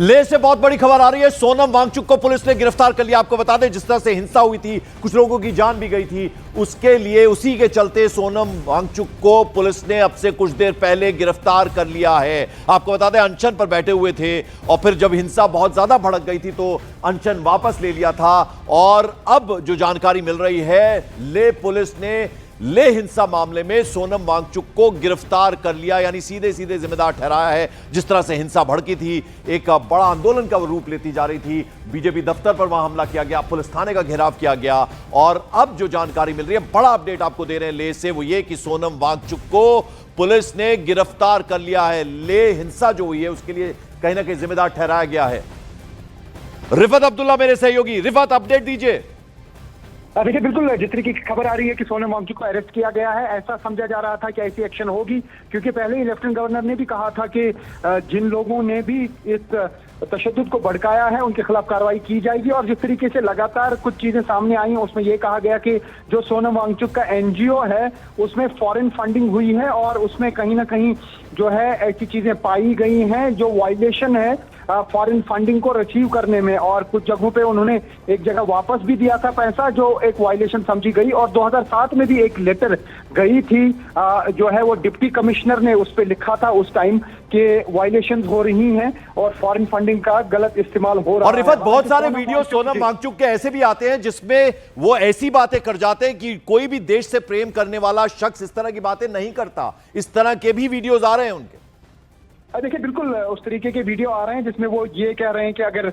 लेह से बहुत बड़ी खबर आ रही है। सोनम वांगचुक को पुलिस ने गिरफ्तार कर लिया। आपको बता दें, जिस तरह से हिंसा हुई थी, कुछ लोगों की जान भी गई थी, उसके लिए उसी के चलते सोनम वांगचुक को पुलिस ने अब से कुछ देर पहले गिरफ्तार कर लिया है। आपको बता दें, अनशन पर बैठे हुए थे और फिर जब हिंसा बहुत ज्यादा भड़क गई थी तो अनशन वापस ले लिया था। और अब जो जानकारी मिल रही है, लेह पुलिस ने ले हिंसा मामले में सोनम वांगचुक को गिरफ्तार कर लिया, यानी सीधे सीधे जिम्मेदार ठहराया है। जिस तरह से हिंसा भड़की थी, एक बड़ा आंदोलन का रूप लेती जा रही थी, बीजेपी दफ्तर पर वहां हमला किया गया, पुलिस थाने का घेराव किया गया। और अब जो जानकारी मिल रही है, बड़ा अपडेट आपको दे रहे हैं ले से, वो ये कि सोनम वांगचुक को पुलिस ने गिरफ्तार कर लिया है। ले हिंसा जो हुई है उसके लिए कहीं ना कहीं जिम्मेदार ठहराया गया है। रिफत अब्दुल्ला मेरे सहयोगी। रिफत, अपडेट दीजिए। देखिए, बिल्कुल जिस तरीके की खबर आ रही है कि सोनम वांगचुक को अरेस्ट किया गया है, ऐसा समझा जा रहा था कि ऐसी एक्शन होगी, क्योंकि पहले ही लेफ्टिनेंट गवर्नर ने भी कहा था कि जिन लोगों ने भी इस तशद्दुद को भड़काया है उनके खिलाफ कार्रवाई की जाएगी। और जिस तरीके से लगातार कुछ चीजें सामने आई हैं, उसमें यह कहा गया कि जो सोनम वांगचुक का एनजीओ है उसमें फॉरेन फंडिंग हुई है और उसमें कहीं ना कहीं जो है ऐसी चीजें पाई गई हैं जो वायलेशन है फॉरेन फंडिंग को रिसीव करने में। और कुछ जगहों पे उन्होंने एक जगह वापस भी दिया था पैसा, जो एक वायलेशन समझी गई। और 2007 में भी एक लेटर गई थी जो है वो डिप्टी कमिश्नर ने उस पे लिखा था उस टाइम कि वायलेशंस हो रही हैं और फॉरेन फंडिंग का गलत इस्तेमाल हो रहा है। और रिफत, बहुत सारे वीडियो सोनम वांगचुक के ऐसे भी आते हैं जिसमें वो ऐसी बातें कर जाते हैं कि कोई भी देश से प्रेम करने वाला शख्स इस तरह की बातें नहीं करता। इस तरह के भी वीडियोज आ रहे हैं उनके। देखिए, बिल्कुल उस तरीके के वीडियो आ रहे हैं जिसमें वो ये कह रहे हैं कि अगर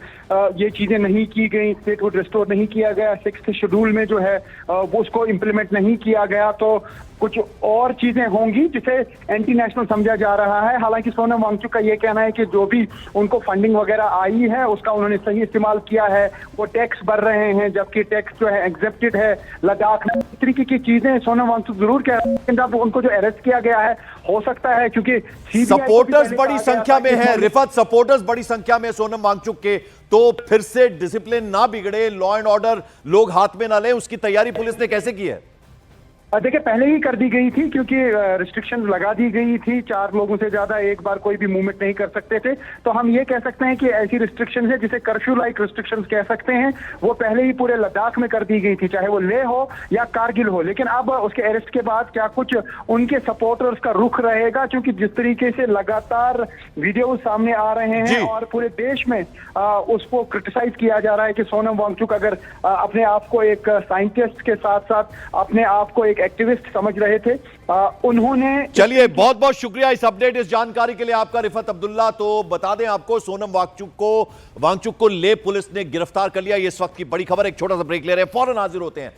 ये चीजें नहीं की गई, स्टेटहुड रिस्टोर नहीं किया गया, 6th शेड्यूल में जो है वो उसको इम्प्लीमेंट नहीं किया गया, तो कुछ और चीजें होंगी जिसे एंटी नेशनल समझा जा रहा है। हालांकि सोनम वांगचुक का ये कहना है कि जो भी उनको फंडिंग वगैरह आई है उसका उन्होंने सही इस्तेमाल किया है, वो टैक्स भर रहे हैं, जबकि टैक्स जो है एग्जेप्टेड है लद्दाख में। इस तरीके की चीजें सोनम वांगचुक जरूर कह रहे हैं, लेकिन जब उनको जो अरेस्ट किया गया है, हो सकता है क्योंकि सपोर्टर्स बड़ी संख्या में है। रिफत, सपोर्टर्स बड़ी संख्या में सोनम वांगचुक के, तो फिर से डिसिप्लिन ना बिगड़े, लॉ एंड ऑर्डर लोग हाथ में ना लें, उसकी तैयारी पुलिस ने कैसे की है? देखिए, पहले ही कर दी गई थी क्योंकि रिस्ट्रिक्शन लगा दी गई थी। 4 लोगों से ज्यादा एक बार कोई भी मूवमेंट नहीं कर सकते थे। तो हम ये कह सकते हैं कि ऐसी रिस्ट्रिक्शन है जिसे कर्फ्यू लाइक रिस्ट्रिक्शन कह सकते हैं, वो पहले ही पूरे लद्दाख में कर दी गई थी, चाहे वो लेह हो या कारगिल हो। लेकिन अब उसके अरेस्ट के बाद क्या कुछ उनके सपोर्टर्स का रुख रहेगा, क्योंकि जिस तरीके से लगातार वीडियो सामने आ रहे हैं और पूरे देश में उसको क्रिटिसाइज किया जा रहा है कि सोनम वांगचुक अगर अपने आप को एक साइंटिस्ट के साथ साथ अपने आप को एक्टिविस्ट समझ रहे थे, उन्होंने। चलिए, बहुत बहुत शुक्रिया इस अपडेट, इस जानकारी के लिए आपका रिफत अब्दुल्ला। तो बता दें आपको, सोनम वांगचुक को ले पुलिस ने गिरफ्तार कर लिया। ये इस वक्त की बड़ी खबर। एक छोटा सा ब्रेक ले रहे हैं, फौरन हाजिर होते हैं।